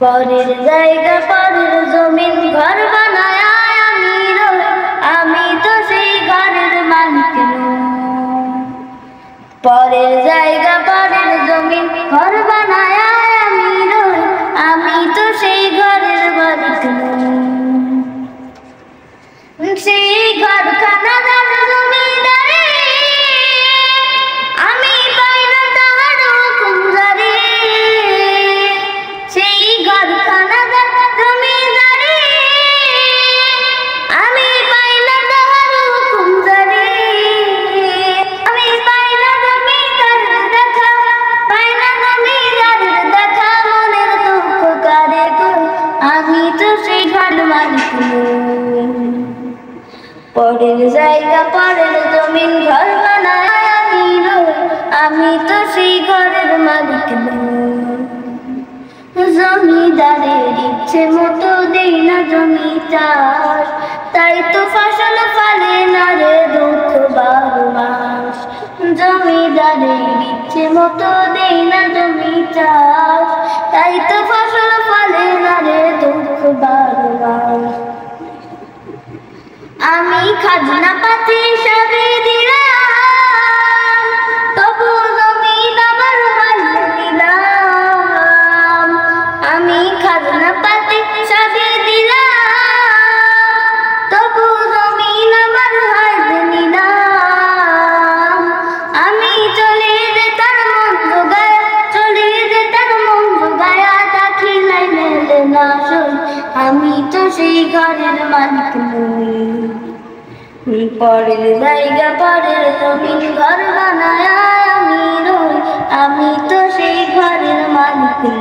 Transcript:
পরের জায়গা পরের জমিন ঘর বানায় আমি রই, আমি তো সেই ঘরের মালিক নই। পরের জায়গা পরের জমিন ঘর বানায় আমি রই, আমি তো সেই ঘরের মালিক নই। সেই ঘরখানা যার জমিদারি, আমি পাই না তাহার হুকুম জারি। সেই ঘরখানা যার জমিদারি, আমি পাই না তাহার হুকুম জারি। আমি পাই না জমিদারের দেখা, পাই না জমিদারের দেখা, মনের দুঃখ কারে কই, আমি তো সেই ঘর মালিক নই। পরের জায়গা পরের জমিন ঘর বানায় আমি রই, আমি তো সেই ঘরের মালিক নই। জমিদারের ইচ্ছে মতো দেই না জমি চাষ, তাই তো ফসল ফলে না রে দুঃখ 12 মাস। জমিদারের ইচ্ছে মতো দেই না জমি চাষ, তাই তো ফসল ফলে না রে দুঃখ 12 মাস। আমি খাজনা পাতি সবই দিলাম, তবু জমিন আমার হারিয়ে নিলাম। আমি খাজনা পাতি সবই দিলাম, তবু জমিন আমার হারিয়ে নিলাম। আমি চলে যেতাম মন জোগায়া, চলে যেতাম মন জোগায়া, দাখিলাই মেলে না সই, আমি তো সেই ঘরের মালিক নই। পরের জায়গা পরের জমিন ঘর বানায় আমি রই, আমি তো সেই ঘরের মালিক নই।